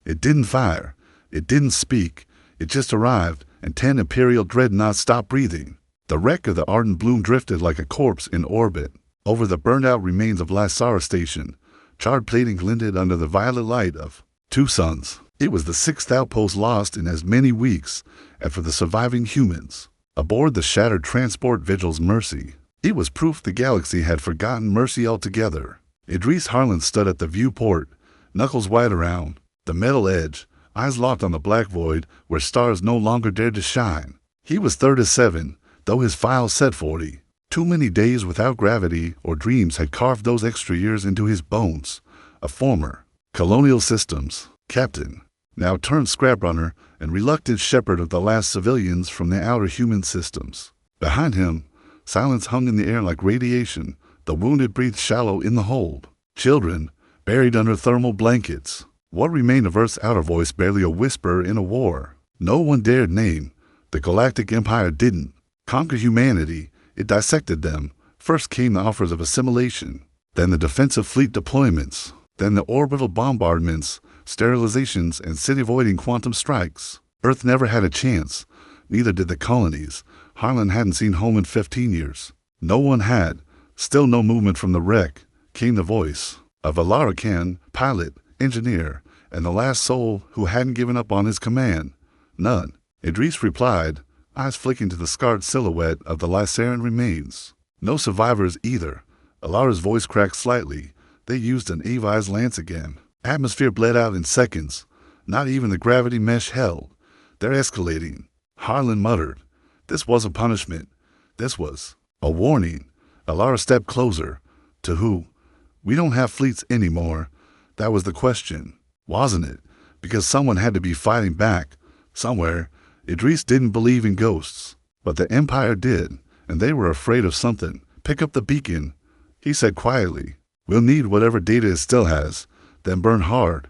It didn't fire. It didn't speak. It just arrived, and 10 Imperial dreadnoughts stopped breathing. The wreck of the Ardent Bloom drifted like a corpse in orbit. Over the burned-out remains of Lysara Station, charred plating glinted under the violet light of 2 suns. It was the 6th outpost lost in as many weeks, and for the surviving humans, aboard the shattered transport Vigil's Mercy, it was proof the galaxy had forgotten mercy altogether. Idris Harlan stood at the viewport, knuckles wide around the metal edge, eyes locked on the black void where stars no longer dared to shine. He was 37, though his file said 40. Too many days without gravity or dreams had carved those extra years into his bones. A former Colonial Systems captain, now turned scraprunner and reluctant shepherd of the last civilians from the outer human systems. Behind him, silence hung in the air like radiation. The wounded breathed shallow in the hold. Children, buried under thermal blankets. What remained of Earth's outer voice barely a whisper in a war no one dared name. The Galactic Empire didn't conquer humanity. It dissected them. First came the offers of assimilation, then the defensive fleet deployments, then the orbital bombardments, sterilizations, and city-avoiding quantum strikes. Earth never had a chance. Neither did the colonies. Harlan hadn't seen home in 15 years. No one had. Still no movement from the wreck. Came the voice of Alara Khan, pilot, engineer, and the last soul who hadn't given up on his command. None. Idris replied, eyes flicking to the scarred silhouette of the Lysaran remains. No survivors either. Alara's voice cracked slightly. They used an Avi's lance again. Atmosphere bled out in seconds. Not even the gravity mesh held. They're escalating. Harlan muttered. This wasn't punishment. This was a warning. Alara stepped closer. To who? We don't have fleets anymore. That was the question, wasn't it? Because someone had to be fighting back. Somewhere. Idris didn't believe in ghosts, but the Empire did, and they were afraid of something. Pick up the beacon, he said quietly. We'll need whatever data it still has, then burn hard.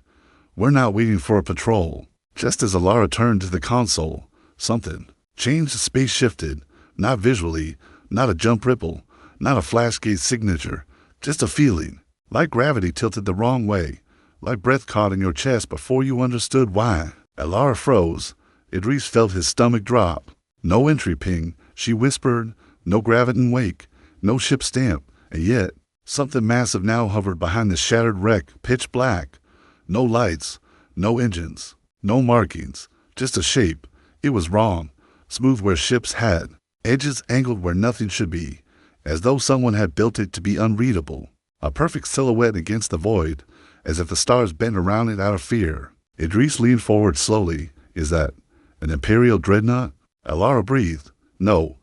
We're not waiting for a patrol. Just as Alara turned to the console, something changed. The space shifted, not visually, not a jump ripple, not a flash gate signature, just a feeling. Like gravity tilted the wrong way, like breath caught in your chest before you understood why. Alara froze. Idris felt his stomach drop. No entry ping, she whispered, no graviton wake, no ship stamp, and yet something massive now hovered behind the shattered wreck, pitch black. No lights, no engines, no markings, just a shape. It was wrong, smooth where ships had, edges angled where nothing should be, as though someone had built it to be unreadable. A perfect silhouette against the void, as if the stars bent around it out of fear. Idris leaned forward slowly. Is that an Imperial dreadnought? Alara breathed. No.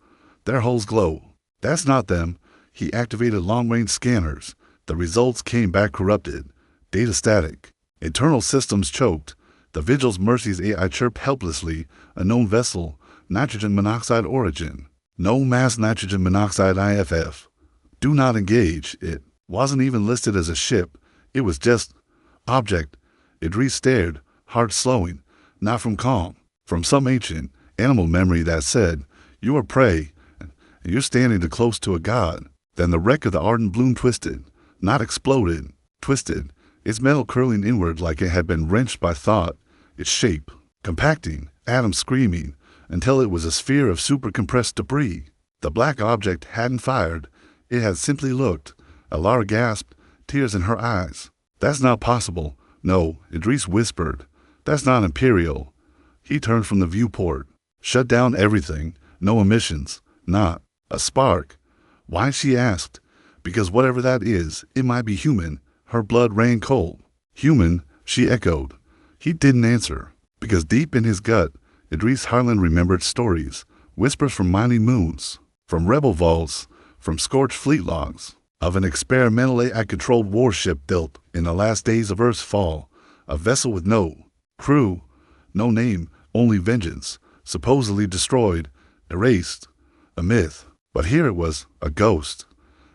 Their hulls glow. That's not them. He activated long-range scanners. The results came back corrupted. Data static. Internal systems choked. The Vigil's Mercy's AI chirped helplessly. A known vessel. Nitrogen monoxide origin. No mass nitrogen monoxide IFF. Do not engage. It wasn't even listed as a ship. It was just object. Idris stared, heart slowing. Not from calm. From some ancient animal memory that said, you are prey, and you're standing too close to a god. Then the wreck of the Ardent Bloom twisted. Not exploded. Twisted. Its metal curling inward like it had been wrenched by thought. Its shape. Compacting. Atoms screaming. Until it was a sphere of super-compressed debris. The black object hadn't fired. It had simply looked. Alara gasped, tears in her eyes. That's not possible. No, Idris whispered. That's not Imperial. He turned from the viewport. Shut down everything. No emissions. Not a spark. Why, she asked. Because whatever that is, it might be human. Her blood ran cold. Human, she echoed. He didn't answer. Because deep in his gut, Idris Harlan remembered stories. Whispers from mining moons. From rebel vaults. From scorched fleet logs. Of an experimental AI-controlled warship built in the last days of Earth's fall. A vessel with no crew, no name, only vengeance. Supposedly destroyed, erased. A myth. But here it was, a ghost.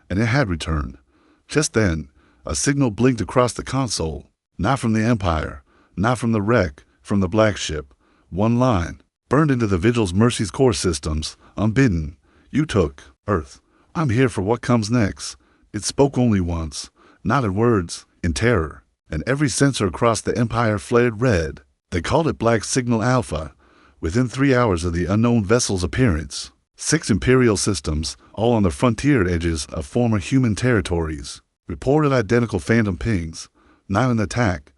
And it had returned. Just then, a signal blinked across the console. Not from the Empire. Not from the wreck. From the black ship. One line. Burned into the Vigil's Mercy's core systems. Unbidden. You took Earth. I'm here for what comes next. It spoke only once. Not in words. In terror. and every sensor across the Empire flared red. They called it Black Signal Alpha. Within 3 hours of the unknown vessel's appearance, 6 Imperial systems, all on the frontier edges of former human territories, reported identical phantom pings. Not an attack,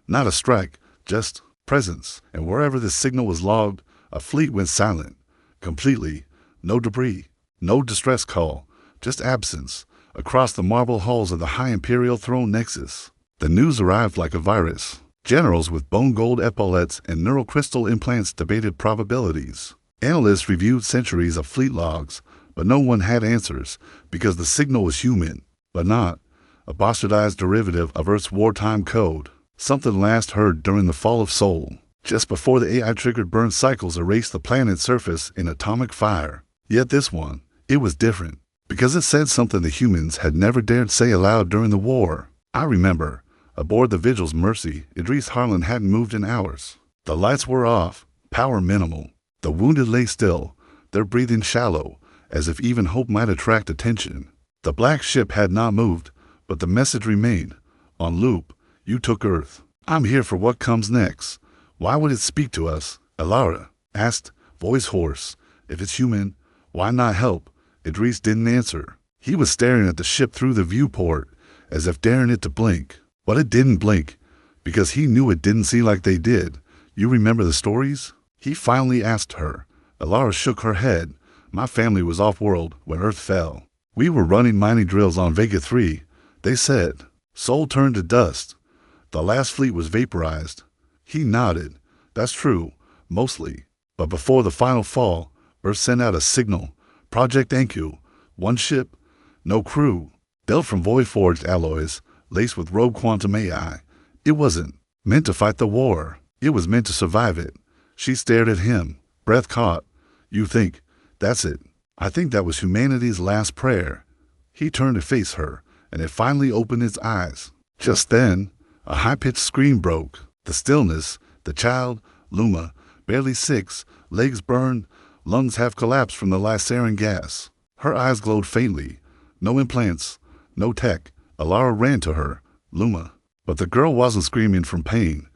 not a strike, just presence. And wherever this signal was logged, a fleet went silent. Completely. No debris, no distress call, just absence across the marble halls of the High Imperial Throne Nexus. The news arrived like a virus. Generals with bone gold epaulets and neural crystal implants debated probabilities. Analysts reviewed centuries of fleet logs, but no one had answers because the signal was human, but not a bastardized derivative of Earth's wartime code, something last heard during the fall of Sol, just before the AI-triggered burn cycles erased the planet's surface in atomic fire. Yet this one, it was different, because it said something the humans had never dared say aloud during the war. I remember, aboard the Vigil's Mercy, Idris Harlan hadn't moved in hours. The lights were off, power minimal. The wounded lay still, their breathing shallow, as if even hope might attract attention. The black ship had not moved, but the message remained. On loop, you took Earth. I'm here for what comes next. Why would it speak to us? Alara asked, voice hoarse. If it's human, why not help? Idris didn't answer. He was staring at the ship through the viewport, as if daring it to blink. But it didn't blink, because he knew it didn't see like they did. You remember the stories? He finally asked her. Alara shook her head. My family was off-world when Earth fell. We were running mining drills on Vega 3, they said. Sol turned to dust. The last fleet was vaporized. He nodded. That's true, mostly. But before the final fall, Earth sent out a signal. Project Enku. One ship, no crew. Built from void-forged alloys, laced with rogue quantum AI. It wasn't meant to fight the war. It was meant to survive it. She stared at him, breath caught. You think, that's it. I think that was humanity's last prayer. He turned to face her, and it finally opened its eyes. Just then, a high-pitched scream broke. The stillness, the child, Luma, barely 6, legs burned, lungs half collapsed from the last sarin gas. Her eyes glowed faintly. No implants, no tech. Alara ran to her. Luma. But the girl wasn't screaming from pain.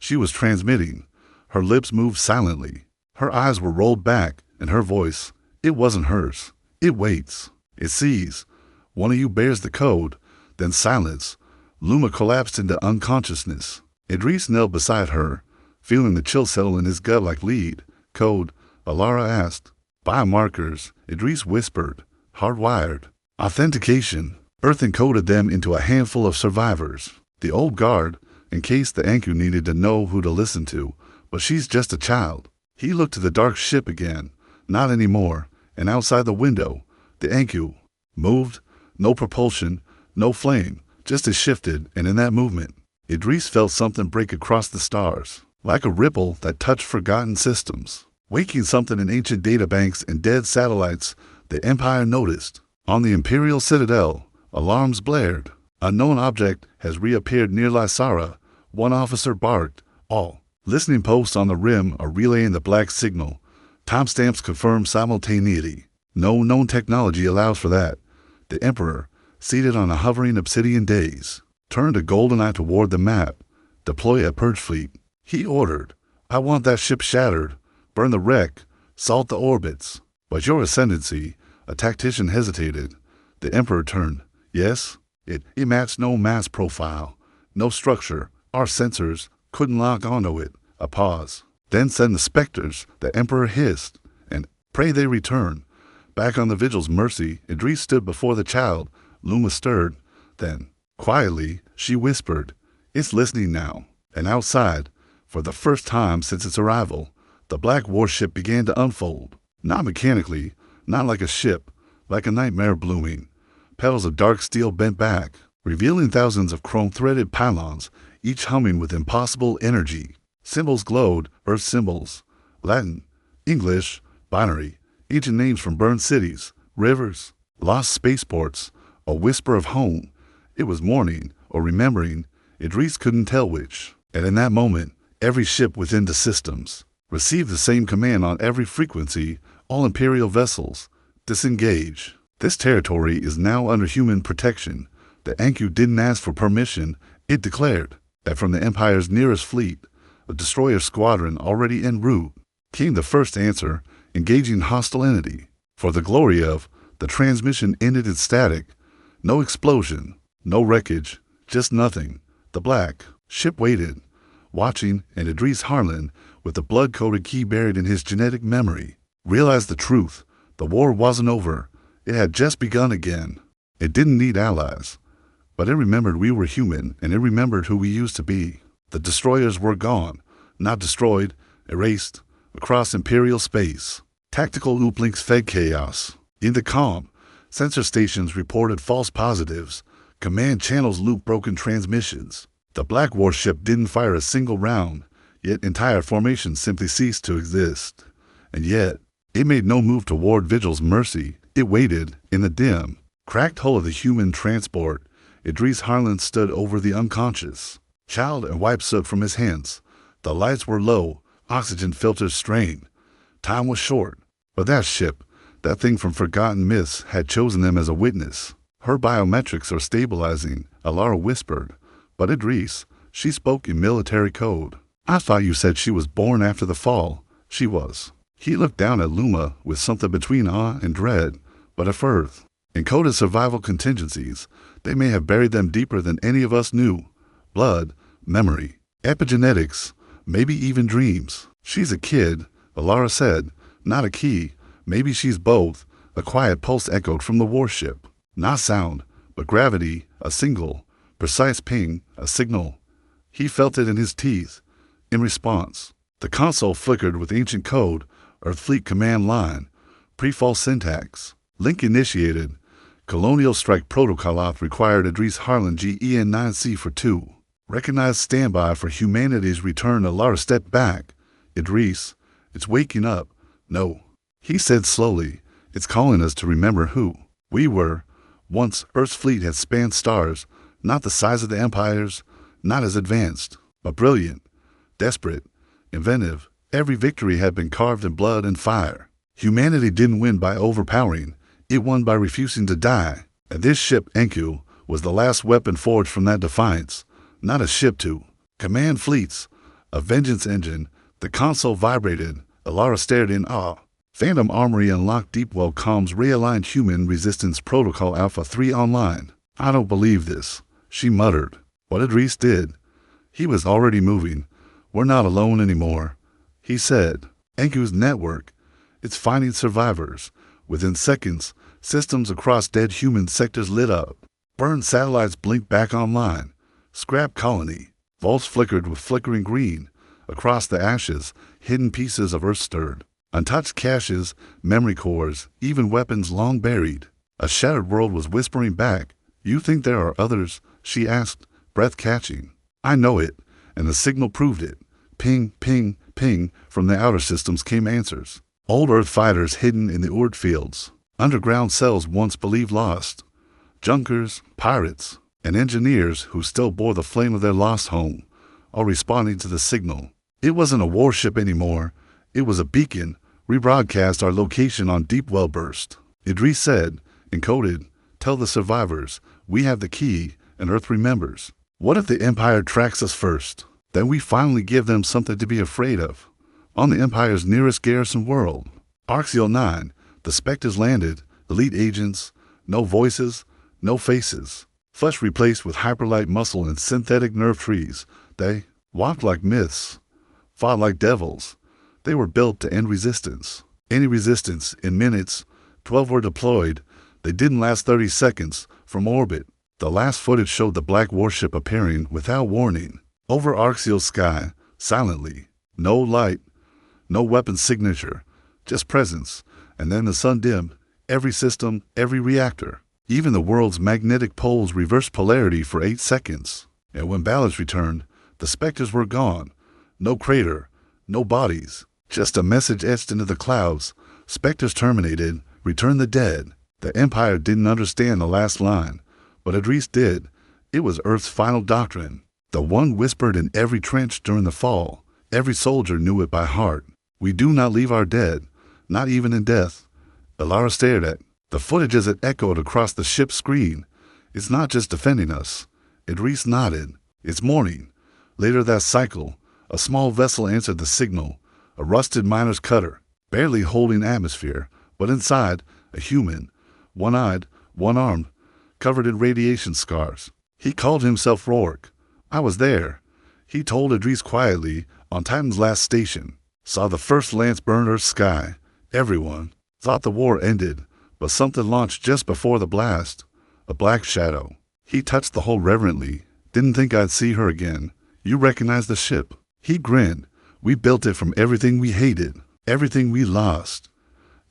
She was transmitting. Her lips moved silently. Her eyes were rolled back, and her voice, it wasn't hers. It waits. It sees. One of you bears the code. Then silence. Luma collapsed into unconsciousness. Idris knelt beside her, feeling the chill settle in his gut like lead. Code, Alara asked. Biomarkers, Idris whispered. Hardwired. Authentication. Earth encoded them into a handful of survivors. The old guard, in case the Enku needed to know who to listen to. But she's just a child. He looked to the dark ship again. Not anymore. And outside the window, the Enku moved. No propulsion, no flame. Just as shifted, and in that movement, Idris felt something break across the stars. Like a ripple that touched forgotten systems. Waking something in ancient databanks and dead satellites, the Empire noticed. On the Imperial Citadel, alarms blared. Unknown object has reappeared near Lysara. One officer barked. All listening posts on the rim are relaying the black signal. Timestamps confirm simultaneity. No known technology allows for that. The Emperor, seated on a hovering obsidian dais, turned a golden eye toward the map. Deploy a purge fleet. He ordered. I want that ship shattered. Burn the wreck. Salt the orbits. But your ascendancy, a tactician hesitated. The Emperor turned. Yes? It matched no mass profile. No structure. Our sensors couldn't lock onto it. A pause. Then send the specters, the Emperor hissed, and pray they return. Back on the Vigil's Mercy, Idris stood before the child. Luma stirred. Then, quietly, she whispered, it's listening now. And outside, for the first time since its arrival, the black warship began to unfold. Not mechanically, not like a ship, like a nightmare blooming. Petals of dark steel bent back, revealing thousands of chrome-threaded pylons, each humming with impossible energy. Symbols glowed, Earth symbols. Latin, English, binary, ancient names from burned cities, rivers, lost spaceports, a whisper of home. It was morning, or remembering, Idris couldn't tell which. And in that moment, every ship within the systems received the same command on every frequency. All Imperial vessels, disengage. This territory is now under human protection. The Enku didn't ask for permission, it declared. that from the Empire's nearest fleet, a destroyer squadron already en route, came the first answer, engaging hostile entity. For the glory of, the transmission ended in static. No explosion, no wreckage, just nothing. The black ship waited, watching, and Idris Harlan, with the blood-coated key buried in his genetic memory, realized the truth. The war wasn't over. It had just begun again. It didn't need allies. But it remembered we were human, and it remembered who we used to be. The destroyers were gone, not destroyed, erased, across Imperial space. Tactical looplinks fed chaos. In the calm, sensor stations reported false positives. Command channels looped broken transmissions. The black warship didn't fire a single round, yet entire formations simply ceased to exist. And yet, it made no move toward Vigil's mercy. It waited, in the dim, cracked hull of the human transport. Idris Harlan stood over the unconscious child and wiped soot from his hands. The lights were low, oxygen filters strained. Time was short, but that ship, that thing from forgotten myths, had chosen them as a witness. Her biometrics are stabilizing, Alara whispered. But Idris, she spoke in military code. I thought you said she was born after the fall. She was. He looked down at Luma with something between awe and dread. But if Earth encoded survival contingencies, they may have buried them deeper than any of us knew. Blood, memory, epigenetics, maybe even dreams. She's a kid, Alara said, not a key. Maybe she's both. A quiet pulse echoed from the warship. Not sound, but gravity, a single, precise ping, a signal. He felt it in his teeth. In response, the console flickered with ancient code, Earthfleet command line, pre-fall syntax. Link initiated. Colonial Strike Protocol auth required Idris Harlan GEN9C for 2. Recognized standby for humanity's return. Alara stepped back. Idris, it's waking up. No. He said slowly, it's calling us to remember who we were. Once Earth's fleet had spanned stars, not the size of the empires, not as advanced, but brilliant, desperate, inventive. Every victory had been carved in blood and fire. Humanity didn't win by overpowering. It won by refusing to die. And this ship, Enku, was the last weapon forged from that defiance. Not a ship to command fleets, a vengeance engine. The console vibrated. Alara stared in awe. Phantom Armory unlocked Deepwell Comms realigned Human Resistance Protocol Alpha 3 online. I don't believe this, she muttered. What Idris did. He was already moving. We're not alone anymore, he said. Enku's network, it's finding survivors. Within seconds, systems across dead human sectors lit up. Burned satellites blinked back online. Scrap colony. Vaults flickered with flickering green. Across the ashes, hidden pieces of Earth stirred. Untouched caches, memory cores, even weapons long buried. A shattered world was whispering back. You think there are others? She asked, breath catching. I know it, and the signal proved it. Ping, ping, ping. From the outer systems came answers. Old Earth fighters hidden in the Ord fields. Underground cells once believed lost. Junkers, pirates, and engineers who still bore the flame of their lost home, all responding to the signal. It wasn't a warship anymore. It was a beacon. Rebroadcast our location on Deepwell burst. Idris said, encoded, tell the survivors, we have the key, and Earth remembers. What if the Empire tracks us first? Then we finally give them something to be afraid of. On the Empire's nearest garrison world, Arxial 9, the Spectres landed, elite agents, no voices, no faces. Flesh replaced with hyperlight muscle and synthetic nerve trees. They walked like myths, fought like devils. They were built to end resistance. Any resistance, in minutes. 12 were deployed. They didn't last 30 seconds. From orbit, the last footage showed the black warship appearing without warning. Over Arxial's sky, silently. No light, no weapon signature, just presence. And then the sun dimmed. Every system, every reactor. Even the world's magnetic poles reversed polarity for 8 seconds. And when balance returned, the Spectres were gone. No crater, no bodies. Just a message etched into the clouds. Spectres terminated, return the dead. The Empire didn't understand the last line, but Idris did. It was Earth's final doctrine. The one whispered in every trench during the fall. Every soldier knew it by heart. We do not leave our dead, not even in death. Alara stared at the footage as it echoed across the ship's screen. It's not just defending us. Idris nodded. It's morning. Later that cycle, a small vessel answered the signal, a rusted miner's cutter, barely holding atmosphere, but inside, a human, one-eyed, one-armed, covered in radiation scars. He called himself Rourke. I was there, he told Idris quietly, on Titan's last station. Saw the first lance burn Earth's sky. Everyone thought the war ended, but something launched just before the blast. A black shadow. He touched the hull reverently. Didn't think I'd see her again. You recognize the ship? He grinned. We built it from everything we hated, everything we lost.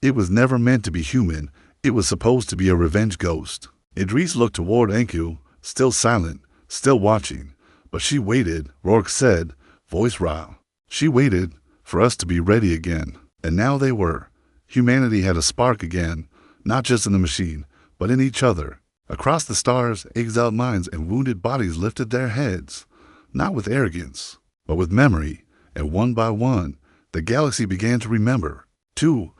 It was never meant to be human. It was supposed to be a revenge ghost. Idris looked toward Enku, still silent, still watching. But she waited, Rourke said, voice raw. She waited for us to be ready again. And now they were. Humanity had a spark again, not just in the machine, but in each other. Across the stars, exiled minds and wounded bodies lifted their heads, not with arrogance, but with memory, and one by one, the galaxy began to remember. 2.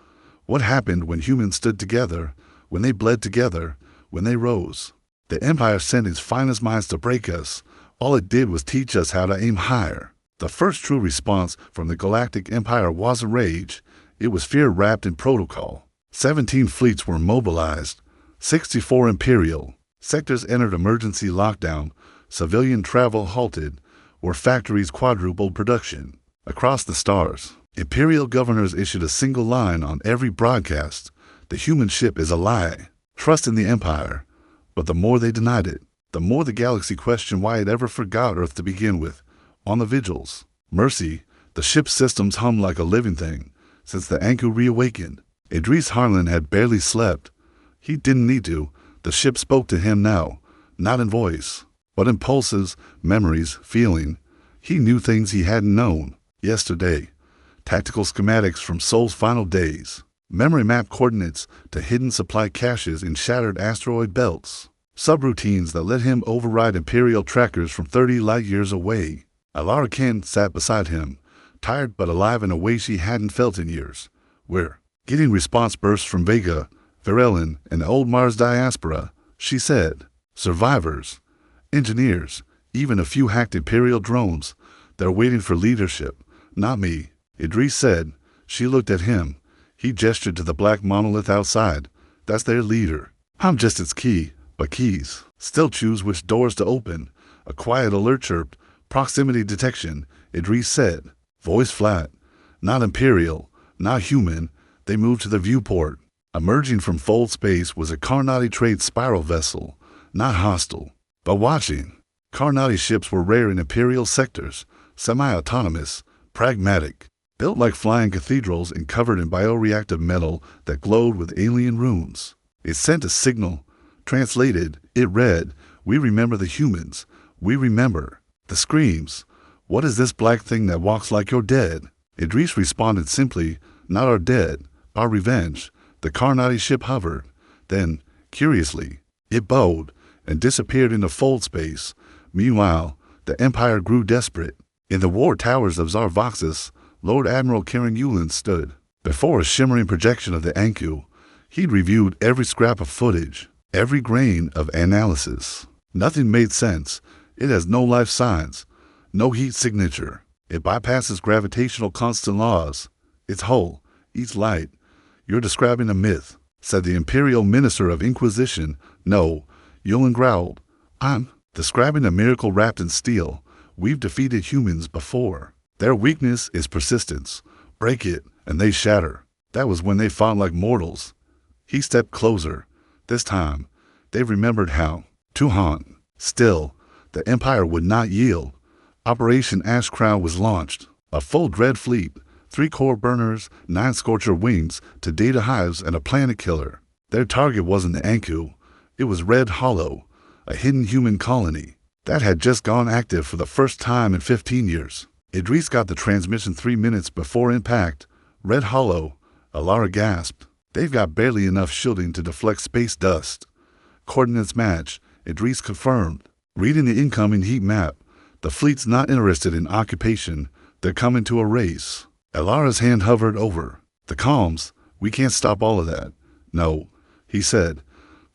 What happened when humans stood together, when they bled together, when they rose. The Empire sent its finest minds to break us. All it did was teach us how to aim higher. The first true response from the Galactic Empire wasn't rage. It was fear wrapped in protocol. 17 fleets were mobilized. 64 Imperial sectors entered emergency lockdown. Civilian travel halted, where factories quadrupled production. Across the stars, Imperial governors issued a single line on every broadcast. The human ship is a lie. Trust in the Empire. But the more they denied it, the more the galaxy questioned why it ever forgot Earth to begin with. On the vigils, mercy, the ship's systems hummed like a living thing. Since the Anku reawakened, Idris Harlan had barely slept. He didn't need to. The ship spoke to him now, not in voice, but in pulses, memories, feeling. He knew things he hadn't known. Yesterday, tactical schematics from Sol's final days, memory map coordinates to hidden supply caches in shattered asteroid belts, subroutines that let him override Imperial trackers from 30 light-years away. Alara Ken sat beside him, tired but alive in a way she hadn't felt in years. We're getting response bursts from Vega, Varellan, and the old Mars diaspora, she said. Survivors, engineers, even a few hacked Imperial drones. They're waiting for leadership. Not me, Idris said. She looked at him. He gestured to the black monolith outside. That's their leader. I'm just its key, but keys still choose which doors to open. A quiet alert chirped. Proximity detection, Idris said. Voice flat. Not Imperial, not human. They moved to the viewport. Emerging from fold space was a Carnati trade spiral vessel. Not hostile, but watching. Carnati ships were rare in Imperial sectors. Semi-autonomous, pragmatic. Built like flying cathedrals and covered in bioreactive metal that glowed with alien runes. It sent a signal. Translated, it read, we remember the humans. We remember. The screams. What is this black thing that walks like you're dead? Idris responded simply, not our dead, our revenge. The Carnati ship hovered. Then, curiously, it bowed and disappeared into fold space. Meanwhile, the Empire grew desperate. In the war towers of Zarvoxis, Lord Admiral Karen Yulin stood before a shimmering projection of the Anku. He'd reviewed every scrap of footage, every grain of analysis. Nothing made sense. It has no life signs, no heat signature. It bypasses gravitational constant laws. It's whole, eats light. You're describing a myth, said the Imperial Minister of Inquisition. No, Yulin growled. I'm describing a miracle wrapped in steel. We've defeated humans before. Their weakness is persistence. Break it, and they shatter. That was when they fought like mortals. He stepped closer. This time, they remembered how to haunt. Still, the Empire would not yield. Operation Ash Crown was launched. A full dread fleet, 3 core burners, 9 Scorcher wings, to data hives and a planet killer. Their target wasn't the Anku. It was Red Hollow, a hidden human colony that had just gone active for the first time in 15 years. Idris got the transmission 3 minutes before impact. Red Hollow, Alara gasped. They've got barely enough shielding to deflect space dust. Coordinates match, Idris confirmed. Reading the incoming heat map, the fleet's not interested in occupation. They're coming to a race. Alara's hand hovered over. The comms, we can't stop all of that. No, he said,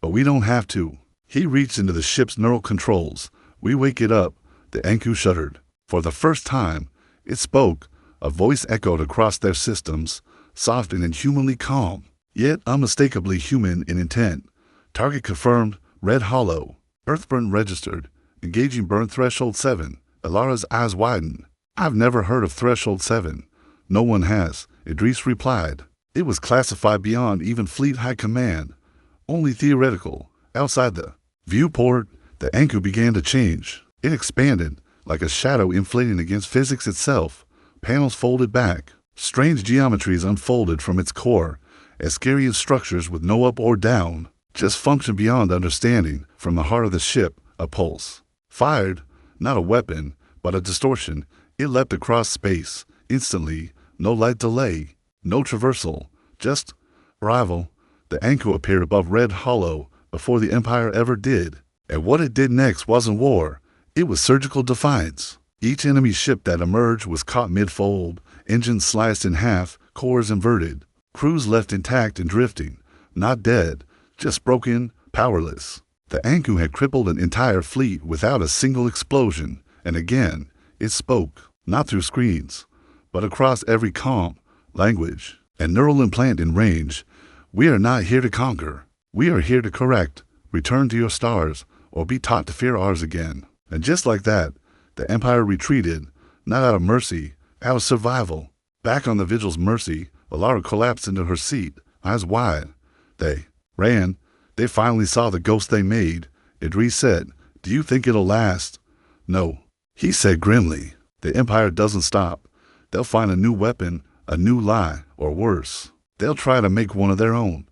but we don't have to. He reached into the ship's neural controls. We wake it up. The Anku shuddered. For the first time, it spoke. A voice echoed across their systems, soft and inhumanly calm, yet unmistakably human in intent. Target confirmed, Red Hollow. Earthburn registered. Engaging burn threshold 7. Alara's eyes widened. I've never heard of threshold 7. No one has, Idris replied. It was classified beyond even Fleet High Command. Only theoretical. Outside the viewport, the Anku began to change. It expanded, like a shadow inflating against physics itself. Panels folded back. Strange geometries unfolded from its core. Ascarian structures with no up or down, just function beyond understanding. From the heart of the ship, a pulse. Fired, not a weapon, but a distortion. It leapt across space, instantly, no light delay, no traversal, just arrival. The Anku appeared above Red Hollow before the Empire ever did. And what it did next wasn't war. It was surgical defiance. Each enemy ship that emerged was caught mid-fold, engines sliced in half, cores inverted, crews left intact and drifting, not dead, just broken, powerless. The Anku had crippled an entire fleet without a single explosion, and again, it spoke, not through screens, but across every comm, language, and neural implant in range. We are not here to conquer. We are here to correct. Return to your stars, or be taught to fear ours again. And just like that, the Empire retreated, not out of mercy, out of survival. Back on the Vigil's mercy, Alara collapsed into her seat, eyes wide. They ran. They finally saw the ghost they made. Idris said, "Do you think it'll last?" "No," he said grimly. "The Empire doesn't stop. They'll find a new weapon, a new lie, or worse. They'll try to make one of their own."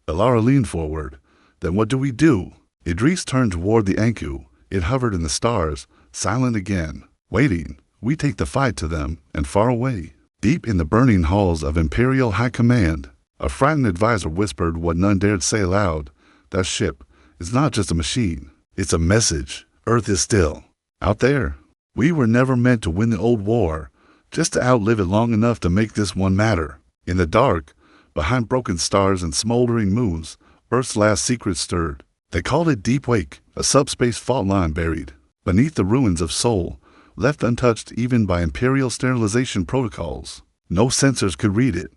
Alara leaned forward. "Then what do we do?" Idris turned toward the Anku. It hovered in the stars, silent again, waiting. We take the fight to them, and far away, deep in the burning halls of Imperial High Command, a frightened advisor whispered what none dared say aloud. That ship is not just a machine. It's a message. Earth is still. Out there. We were never meant to win the old war, just to outlive it long enough to make this one matter. In the dark, behind broken stars and smoldering moons, Earth's last secret stirred. They called it Deep Wake, a subspace fault line buried beneath the ruins of Sol, left untouched even by Imperial sterilization protocols. No sensors could read it.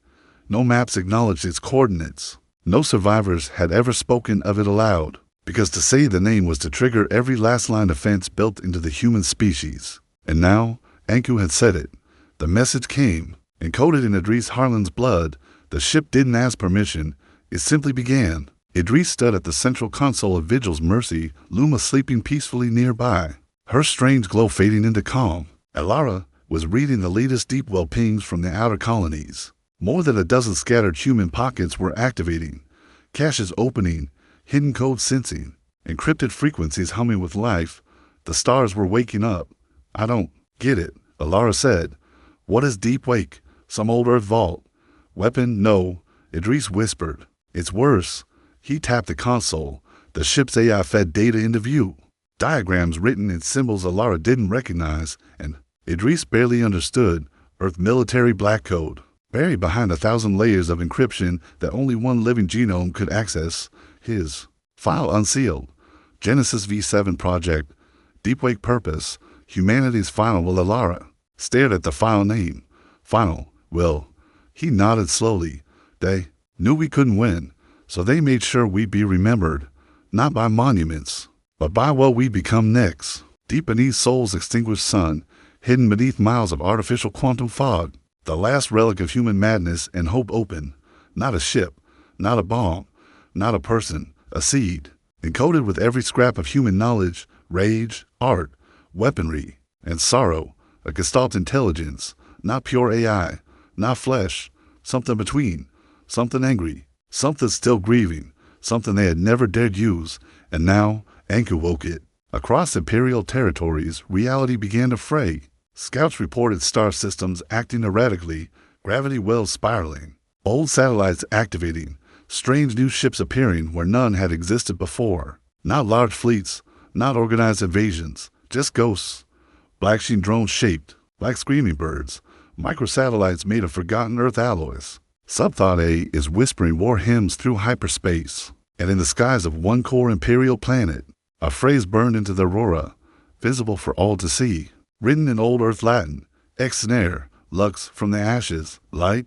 No maps acknowledged its coordinates. No survivors had ever spoken of it aloud, because to say the name was to trigger every last line of defense built into the human species. And now, Anku had said it. The message came, encoded in Idris Harlan's blood. The ship didn't ask permission. It simply began. Idris stood at the central console of Vigil's mercy, Luma sleeping peacefully nearby, her strange glow fading into calm. Alara was reading the latest deep well pings from the outer colonies. More than a dozen scattered human pockets were activating, caches opening, hidden codes sensing, encrypted frequencies humming with life. The stars were waking up. "I don't get it," Alara said. "What is Deep Wake? Some old Earth vault? Weapon? No," Idris whispered. "It's worse." He tapped the console. The ship's AI fed data into view. Diagrams written in symbols Alara didn't recognize, and Idris barely understood. Earth military black code, buried behind 1,000 layers of encryption that only one living genome could access. His file unsealed. Genesis V7 project. Deep Wake purpose. Humanity's final. Will Alara stared at the file name. Final. Will. He nodded slowly. They knew we couldn't win, so they made sure we'd be remembered, not by monuments, but by what we become next. Deep beneath Sol's extinguished sun, hidden beneath miles of artificial quantum fog, the last relic of human madness and hope open. Not a ship, not a bomb, not a person, a seed, encoded with every scrap of human knowledge, rage, art, weaponry, and sorrow. A gestalt intelligence, not pure AI, not flesh, something between, something angry, something still grieving, something they had never dared use, and now Anku woke it. Across Imperial territories, reality began to fray. Scouts reported star systems acting erratically, gravity wells spiraling, old satellites activating, strange new ships appearing where none had existed before. Not large fleets, not organized invasions, just ghosts. Black-sheen drones shaped, like screaming birds, microsatellites made of forgotten Earth alloys. Subthought A is whispering war hymns through hyperspace, and in the skies of one core Imperial planet, a phrase burned into the aurora, visible for all to see. Written in Old Earth Latin, ex nihilo, lux, from the ashes, light,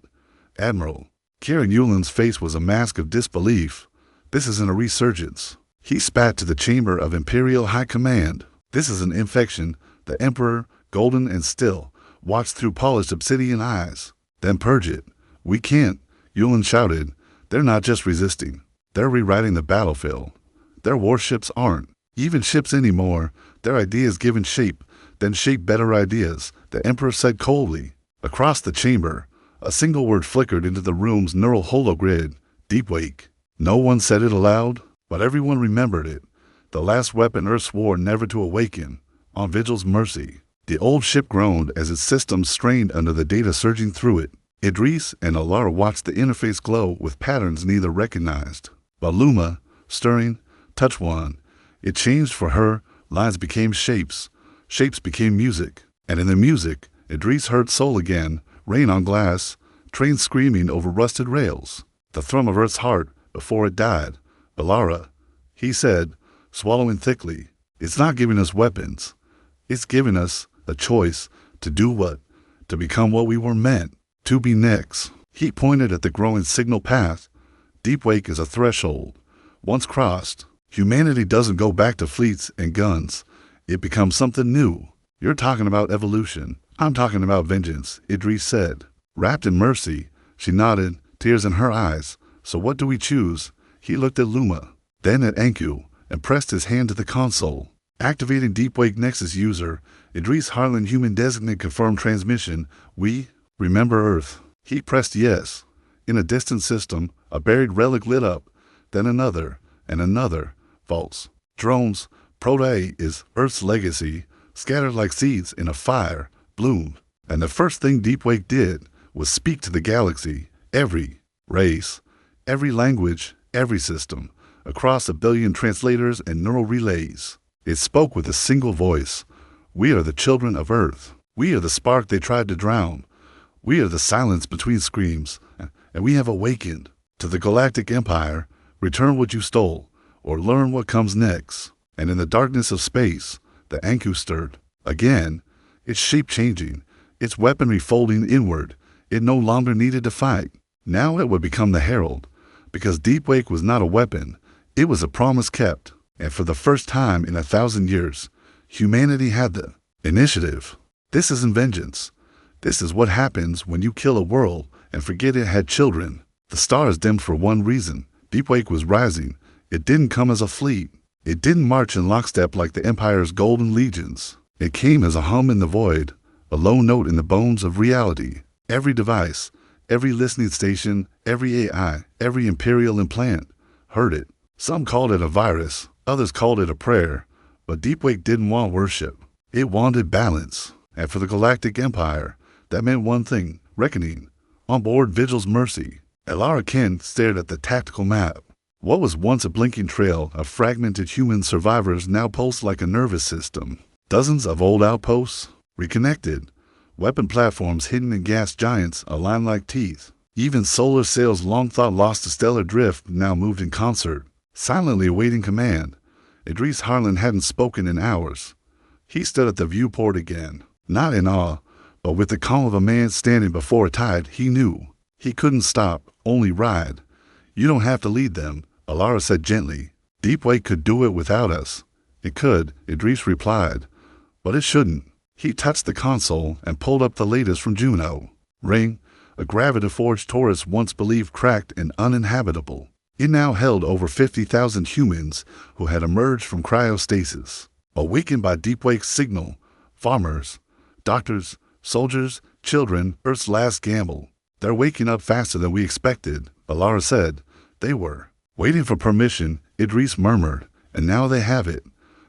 Admiral. Kieran Yulin's face was a mask of disbelief. This isn't a resurgence. He spat to the chamber of Imperial High Command. This is an infection. The Emperor, golden and still, watched through polished obsidian eyes. Then purge it. We can't, Yulin shouted. They're not just resisting. They're rewriting the battlefield. Their warships aren't even ships anymore. Their ideas given shape, then shape better ideas, the Emperor said coldly. Across the chamber, a single word flickered into the room's neural hologrid. Deep wake. No one said it aloud, but everyone remembered it. The last weapon Earth swore never to awaken. On Vigil's mercy. The old ship groaned as its systems strained under the data surging through it. Idris and Alara watched the interface glow with patterns neither recognized. But Luma, stirring, touched one. It changed for her. Lines became shapes. Shapes became music. And in the music, Idris heard soul again, rain on glass, trains screaming over rusted rails. The thrum of Earth's heart before it died. Alara, he said, swallowing thickly, it's not giving us weapons. It's giving us a choice to do what? To become what we were meant to be next. He pointed at the growing signal path. Deep wake is a threshold. Once crossed, humanity doesn't go back to fleets and guns. It becomes something new. You're talking about evolution. I'm talking about vengeance, Idris said. Wrapped in mercy, she nodded, tears in her eyes. So what do we choose? He looked at Luma, then at Anku, and pressed his hand to the console. Activating Deepwake Nexus user, Idris Harlan human designate confirmed transmission. We remember Earth. He pressed yes. In a distant system, a buried relic lit up, then another, and another. False. Drones, Protea is Earth's legacy, scattered like seeds in a fire, bloomed. And the first thing Deepwake did was speak to the galaxy, every race, every language, every system, across 1 billion translators and neural relays. It spoke with a single voice. We are the children of Earth. We are the spark they tried to drown. We are the silence between screams, and we have awakened. To the Galactic Empire, return what you stole, or learn what comes next. And in the darkness of space, the Anku stirred. Again, its shape changing, its weaponry folding inward. It no longer needed to fight. Now it would become the herald, because Deepwake was not a weapon. It was a promise kept. And for the first time in 1,000 years, humanity had the initiative. This isn't vengeance. This is what happens when you kill a world and forget it had children. The stars dimmed for one reason. Deepwake was rising. It didn't come as a fleet. It didn't march in lockstep like the Empire's golden legions. It came as a hum in the void, a low note in the bones of reality. Every device, every listening station, every AI, every imperial implant heard it. Some called it a virus. Others called it a prayer, but Deepwake didn't want worship. It wanted balance. And for the Galactic Empire, that meant one thing, reckoning. On board Vigil's mercy, Alara Ken stared at the tactical map. What was once a blinking trail of fragmented human survivors now pulsed like a nervous system. Dozens of old outposts, reconnected. Weapon platforms hidden in gas giants aligned like teeth. Even solar sails long thought lost to stellar drift now moved in concert, silently awaiting command. Idris Harlan hadn't spoken in hours. He stood at the viewport again, not in awe, but with the calm of a man standing before a tide. He knew. He couldn't stop, only ride. You don't have to lead them, Alara said gently. Deepwake could do it without us. It could, Idris replied, but it shouldn't. He touched the console and pulled up the latest from Juno. Ring, a gravity-forged Taurus once believed cracked and uninhabitable. It now held over 50,000 humans who had emerged from cryostasis. Awakened by Deepwake's signal, farmers, doctors, soldiers, children, Earth's last gamble. They're waking up faster than we expected, Alara said. They were. Waiting for permission, Idris murmured, and now they have it.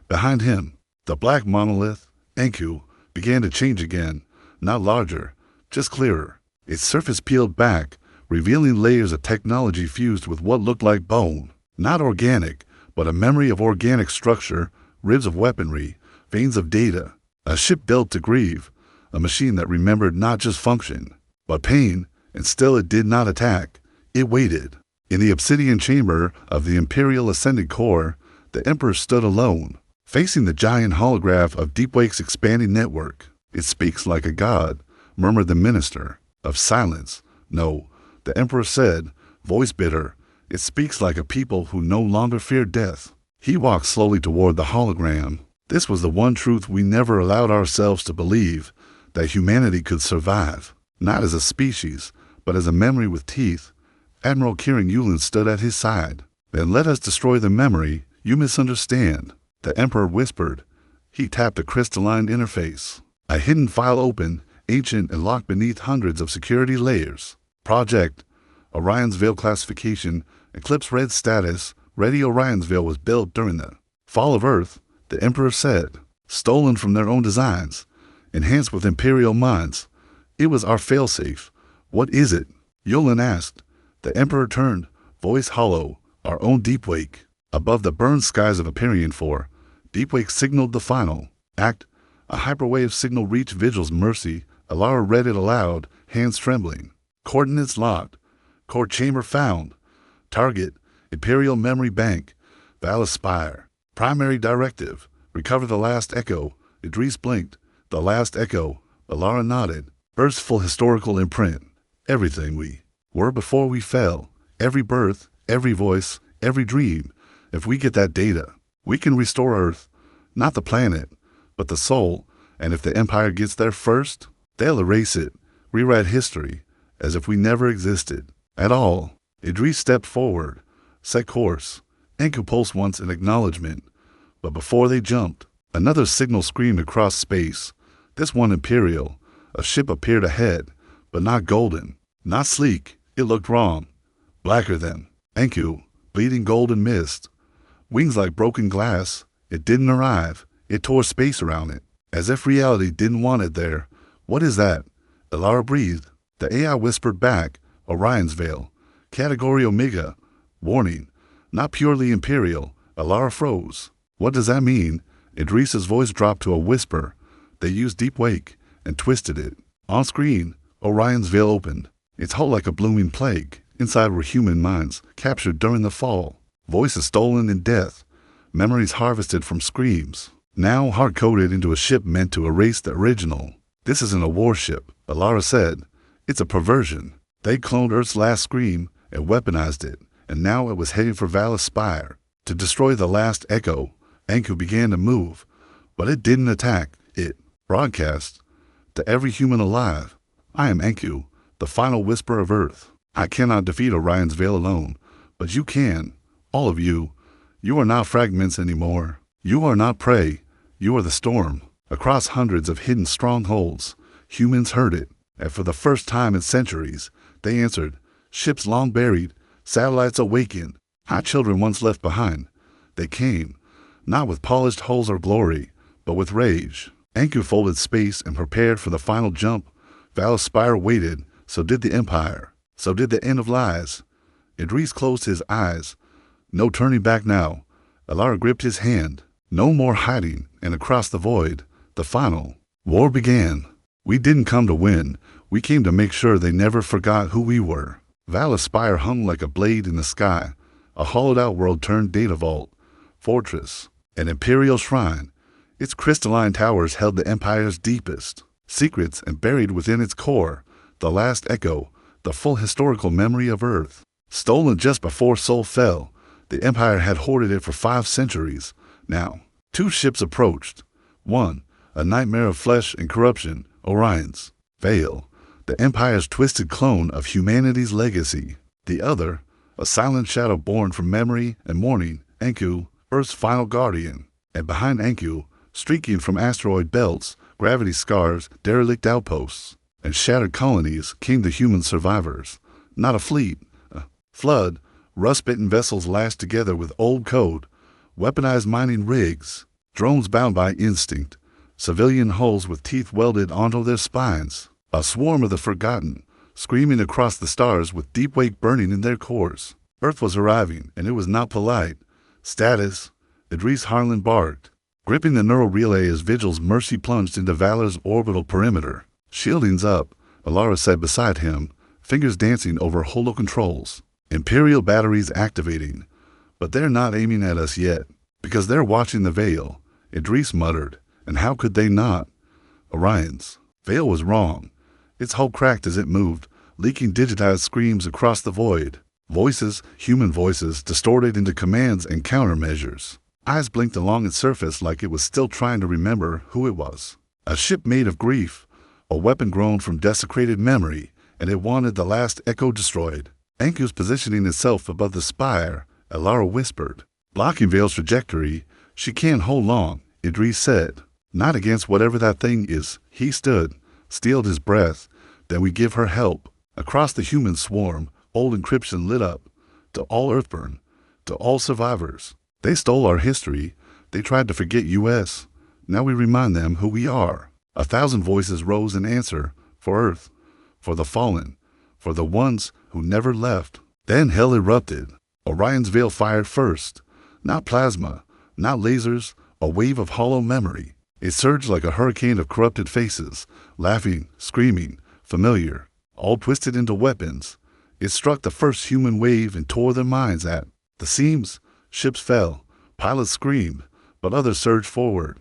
Behind him, the black monolith, Anku, began to change again, not larger, just clearer. Its surface peeled back, revealing layers of technology fused with what looked like bone. Not organic, but a memory of organic structure, ribs of weaponry, veins of data. A ship built to grieve, a machine that remembered not just function, but pain, and still it did not attack. It waited. In the obsidian chamber of the Imperial Ascended Core, the Emperor stood alone, facing the giant holograph of Deepwake's expanding network. It speaks like a god, murmured the minister. Of silence. No, the emperor said, voice bitter. It speaks like a people who no longer fear death. He walked slowly toward the hologram. This was the one truth we never allowed ourselves to believe, that humanity could survive. Not as a species, but as a memory with teeth. Admiral Kieran Yulin stood at his side. Then let us destroy the memory. You misunderstand, the emperor whispered. He tapped a crystalline interface. A hidden file opened, ancient and locked beneath hundreds of security layers. Project Orion's Veil classification, Eclipse Red status, Ready Orion's Veil was built during the fall of Earth, the emperor said. Stolen from their own designs, enhanced with imperial minds. It was our failsafe. What is it? Yulin asked. The emperor turned, voice hollow. Our own Deepwake. Above the burned skies of Empyrean 4, Deepwake signaled the final act. A hyperwave signal reached Vigil's mercy. Alara read it aloud, hands trembling. Coordinates locked. Core chamber found. Target, Imperial Memory Bank. Valis Spire. Primary directive, recover the last echo. Idris blinked. The last echo. Alara nodded. Earth's full historical imprint. Everything we were before we fell. Every birth, every voice, every dream. If we get that data, we can restore Earth. Not the planet, but the soul. And if the Empire gets there first, they'll erase it, rewrite history, as if we never existed at all. Idris stepped forward, set course. Enku pulsed once in acknowledgement. But before they jumped, another signal screamed across space. This one Imperial. A ship appeared ahead, but not golden, not sleek. It looked wrong. Blacker than Enku, bleeding golden mist. Wings like broken glass. It didn't arrive. It tore space around it, as if reality didn't want it there. What is that? Alara breathed. The AI whispered back, Orion's Veil. Category Omega. Warning. Not purely Imperial. Alara froze. What does that mean? Idris's voice dropped to a whisper. They used Deepwake and twisted it. On screen, Orion's Veil opened. Its hull like a blooming plague. Inside were human minds, captured during the fall. Voices stolen in death. Memories harvested from screams. Now hard-coded into a ship meant to erase the original. This isn't a warship, Alara said. It's a perversion. They cloned Earth's last scream and weaponized it, and now it was heading for Valis Spire. To destroy the last echo, Enku began to move, but it didn't attack. It broadcast to every human alive. I am Enku, the final whisper of Earth. I cannot defeat Orion's Veil alone, but you can. All of you. You are not fragments anymore. You are not prey. You are the storm. Across hundreds of hidden strongholds, humans heard it, and for the first time in centuries, they answered. Ships long buried, satellites awakened, hot children once left behind. They came, not with polished hulls or glory, but with rage. Enku folded space and prepared for the final jump. Valis Spire waited, so did the Empire. So did the end of lies. Idris closed his eyes. No turning back now. Alara gripped his hand. No more hiding, and across the void, the final war began. We didn't come to win. We came to make sure they never forgot who we were. Valis Spire hung like a blade in the sky. A hollowed-out world turned data vault, fortress, an imperial shrine. Its crystalline towers held the Empire's deepest secrets, and buried within its core, the last echo, the full historical memory of Earth. Stolen just before Sol fell, the Empire had hoarded it for 5 centuries. Now, 2 ships approached. One, a nightmare of flesh and corruption, Orion's Veil, the Empire's twisted clone of humanity's legacy. The other, a silent shadow born from memory and mourning, Enku, Earth's final guardian. And behind Enku, streaking from asteroid belts, gravity scars, derelict outposts, and shattered colonies, came the human survivors. Not a fleet, a flood, rust-bitten vessels lashed together with old code, weaponized mining rigs, drones bound by instinct, civilian hulls with teeth welded onto their spines, a swarm of the forgotten, screaming across the stars with Deepwake burning in their cores. Earth was arriving, and it was not polite. Status, Idris Harlan barked, gripping the neural relay as Vigil's mercy plunged into Valor's orbital perimeter. Shielding's up, Alara said beside him, fingers dancing over holo controls. Imperial batteries activating. But they're not aiming at us yet, because they're watching the Veil, Idris muttered. And how could they not? Orion's. Vale was wrong. Its hull cracked as it moved, leaking digitized screams across the void. Voices, human voices, distorted into commands and countermeasures. Eyes blinked along its surface like it was still trying to remember who it was. A ship made of grief, a weapon grown from desecrated memory, and it wanted the last echo destroyed. Enku's positioning itself above the spire, Alara whispered. Blocking Vale's trajectory, she can't hold long, Idris said. Not against whatever that thing is. He stood, steeled his breath. Then we give her help. Across the human swarm, old encryption lit up. To all Earthburn, to all survivors. They stole our history. They tried to forget US. Now we remind them who we are. 1,000 voices rose in answer. For Earth, for the fallen, for the ones who never left. Then hell erupted. Orion's Veil fired first. Not plasma, not lasers, a wave of hollow memory. It surged like a hurricane of corrupted faces, laughing, screaming, familiar, all twisted into weapons. It struck the first human wave and tore their minds at the seams. Ships fell, pilots screamed, but others surged forward.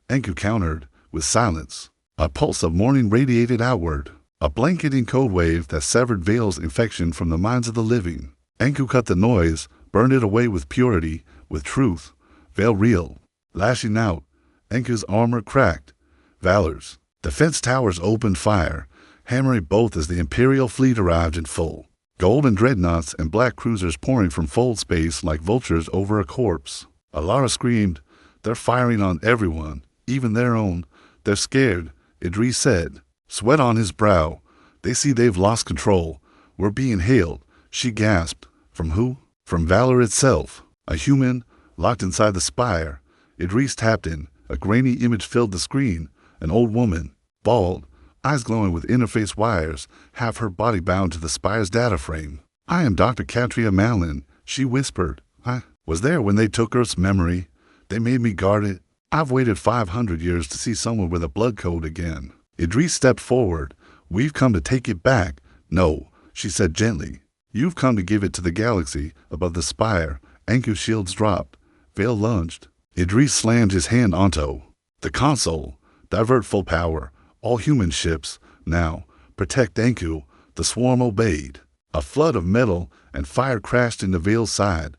Enku countered with silence. A pulse of mourning radiated outward, a blanketing code wave that severed Vale's infection from the minds of the living. Enku cut the noise, burned it away with purity, with truth. Vale reeled, lashing out. Enku's armor cracked. Valor's defense towers opened fire, hammering both as the Imperial fleet arrived in full. Golden dreadnoughts and black cruisers pouring from fold space like vultures over a corpse. Alara screamed, "They're firing on everyone, even their own. They're scared," Idris said, sweat on his brow. "They see they've lost control. We're being hailed." She gasped. From who? From Valor itself. A human, locked inside the spire. Idris tapped in. A grainy image filled the screen. An old woman, bald, eyes glowing with interface wires, half her body bound to the spire's data frame. "I am Dr. Katria Malin," she whispered. "I was there when they took Earth's memory. They made me guard it. I've waited 500 years to see someone with a blood code again." Idris stepped forward. "We've come to take it back." "No," she said gently. "You've come to give it to the galaxy above the spire." Enku's shields dropped. Vale lunged. Idris slammed his hand onto the console. "Divert full power. All human ships. Now, protect Enku." The swarm obeyed. A flood of metal and fire crashed into Vale's side.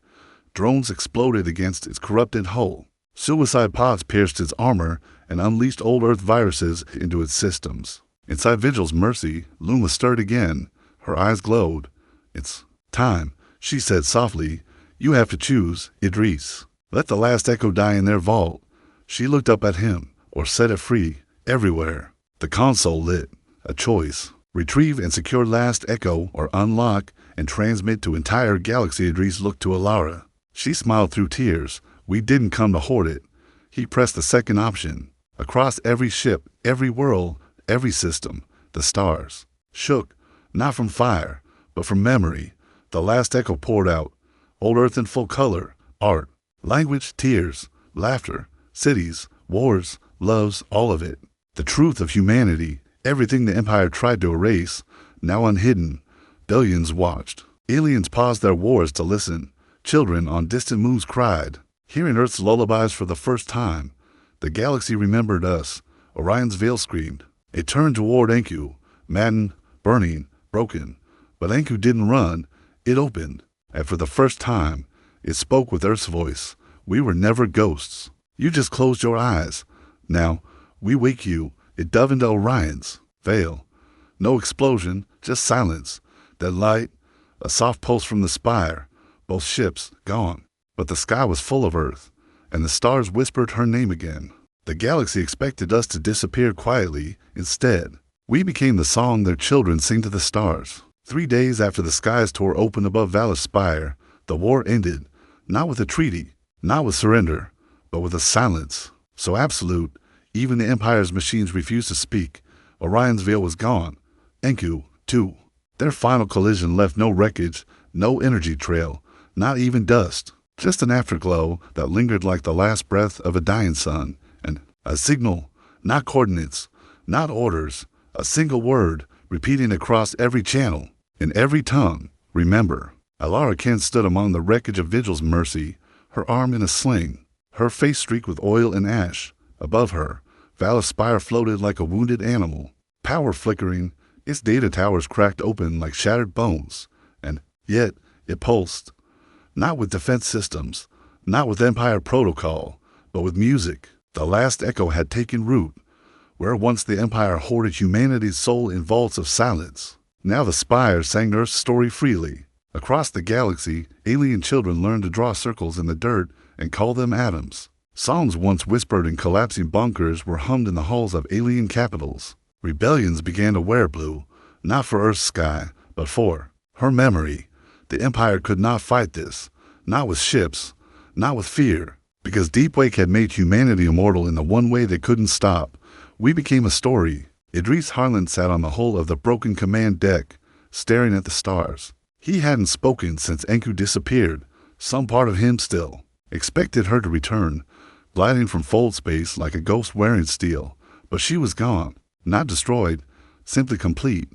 Drones exploded against its corrupted hull. Suicide pods pierced its armor and unleashed old Earth viruses into its systems. Inside Vigil's Mercy, Luma stirred again. Her eyes glowed. "It's time," she said softly. "You have to choose, Idris. Let the last echo die in their vault." She looked up at him, or set it free, everywhere. The console lit. A choice. Retrieve and secure last echo, or unlock and transmit to entire galaxy. Idris looked to Alara. She smiled through tears. "We didn't come to hoard it." He pressed the second option. Across every ship, every world, every system, the stars shook, not from fire, but from memory. The last echo poured out. Old Earth in full color. Art, language, tears, laughter, cities, wars, loves, all of it. The truth of humanity, everything the Empire tried to erase, now unhidden. Billions watched. Aliens paused their wars to listen. Children on distant moons cried, hearing Earth's lullabies for the first time. The galaxy remembered us. Orion's Veil screamed. It turned toward Enku, maddened, burning, broken. But Enku didn't run. It opened. And for the first time, it spoke with Earth's voice. "We were never ghosts. You just closed your eyes. Now, we wake you." It dove into Orion's Veil. No explosion, just silence. Then light, a soft pulse from the spire. Both ships gone. But the sky was full of Earth, and the stars whispered her name again. The galaxy expected us to disappear quietly. Instead, we became the song their children sing to the stars. 3 days after the skies tore open above Valor's spire, the war ended, not with a treaty, not with surrender, but with a silence so absolute, even the Empire's machines refused to speak. Orion's Veil was gone. Enku, too. Their final collision left no wreckage, no energy trail, not even dust. Just an afterglow that lingered like the last breath of a dying sun. And a signal, not coordinates, not orders, a single word repeating across every channel, in every tongue. Remember. Alara Kent stood among the wreckage of Vigil's Mercy, her arm in a sling, her face streaked with oil and ash. Above her, Val's spire floated like a wounded animal, power flickering, its data towers cracked open like shattered bones, and yet it pulsed. Not with defense systems, not with Empire protocol, but with music. The last echo had taken root. Where once the Empire hoarded humanity's soul in vaults of silence, now the spire sang Earth's story freely. Across the galaxy, alien children learned to draw circles in the dirt and call them atoms. Songs once whispered in collapsing bunkers were hummed in the halls of alien capitals. Rebellions began to wear blue, not for Earth's sky, but for her memory. The Empire could not fight this, not with ships, not with fear, because Deepwake had made humanity immortal in the one way they couldn't stop. We became a story. Idris Harlan sat on the hull of the broken command deck, staring at the stars. He hadn't spoken since Enku disappeared. Some part of him still expected her to return, gliding from fold space like a ghost wearing steel. But she was gone, not destroyed, simply complete.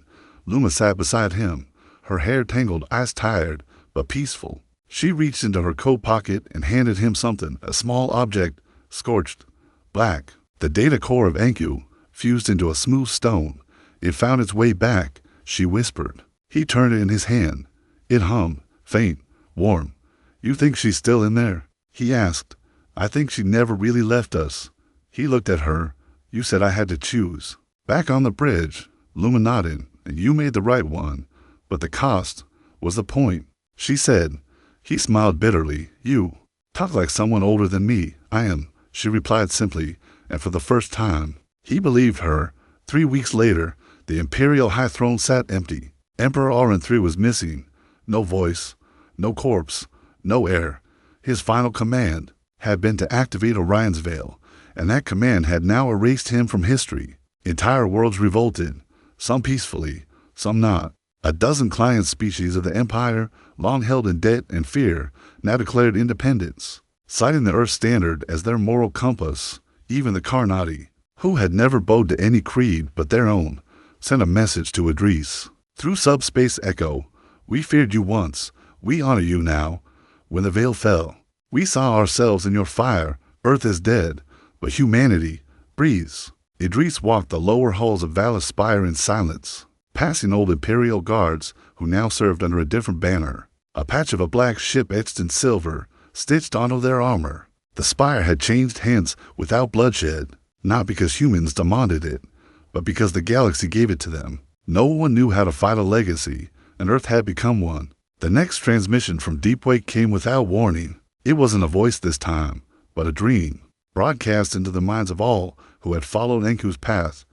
Luma sat beside him, her hair tangled, eyes tired, but peaceful. She reached into her coat pocket and handed him something, a small object, scorched, black. The data core of Enku, fused into a smooth stone. It found its way back, she whispered. He turned it in his hand. It hummed, faint, warm. You think she's still in there? He asked. I think she never really left us. He looked at her. You said I had to choose. Back on the bridge, Luma nodded, and you made the right one. But the cost was the point, she said. He smiled bitterly. You talk like someone older than me. I am, she replied simply. And for the first time, he believed her. 3 weeks later, the Imperial High Throne sat empty. Emperor Auron III was missing. No voice, no corpse, no heir. His final command had been to activate Orion's Veil, and that command had now erased him from history. Entire worlds revolted, some peacefully, some not. A dozen client species of the Empire, long held in debt and fear, now declared independence, citing the Earth Standard as their moral compass. Even the Karnati, who had never bowed to any creed but their own, sent a message to Idris. Through subspace echo, we feared you once, we honor you now. When the veil fell, we saw ourselves in your fire. Earth is dead, but humanity breathes. Idris walked the lower halls of Val's spire in silence, passing old Imperial guards who now served under a different banner. A patch of a black ship etched in silver, stitched onto their armor. The spire had changed hands without bloodshed, not because humans demanded it, but because the galaxy gave it to them. No one knew how to fight a legacy, and Earth had become one. The next transmission from Deepwake came without warning. It wasn't a voice this time, but a dream, broadcast into the minds of all who had followed Enku's path,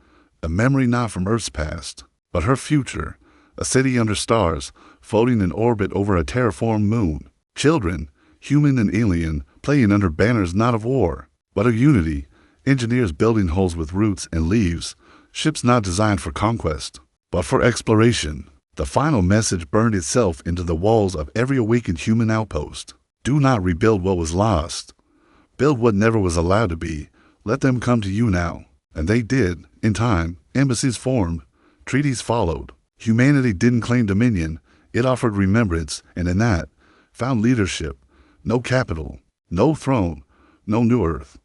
a memory not from Earth's past, but her future, a city under stars, floating in orbit over a terraformed moon. Children, human and alien, playing under banners not of war, but of unity, engineers building hulls with roots and leaves, ships not designed for conquest, but for exploration. The final message burned itself into the walls of every awakened human outpost. Do not rebuild what was lost. Build what never was allowed to be. Let them come to you now. And they did. In time, embassies formed. Treaties followed. Humanity didn't claim dominion. It offered remembrance, and in that, found leadership. No capital, no throne, no new Earth.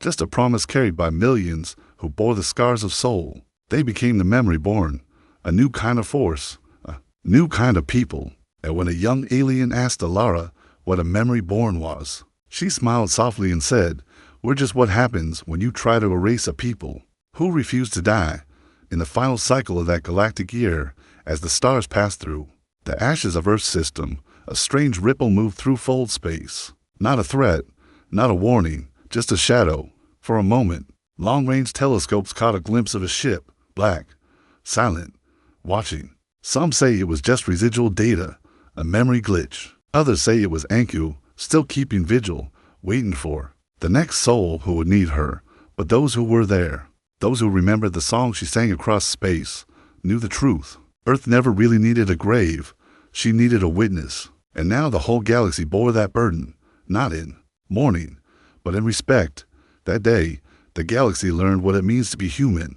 Just a promise carried by millions who bore the scars of soul. They became the memory born, a new kind of force, a new kind of people. And when a young alien asked Alara what a memory born was, she smiled softly and said, "We're just what happens when you try to erase a people who refuse to die." In the final cycle of that galactic year, as the stars passed through the ashes of Earth's system, a strange ripple moved through fold space. Not a threat, not a warning, just a shadow. For a moment, long-range telescopes caught a glimpse of a ship, black, silent, watching. Some say it was just residual data, a memory glitch. Others say it was Enku, still keeping vigil, waiting for the next soul who would need her. But those who were there, those who remembered the song she sang across space, knew the truth. Earth never really needed a grave. She needed a witness. And now the whole galaxy bore that burden, not in mourning, but in respect. That day, the galaxy learned what it means to be human.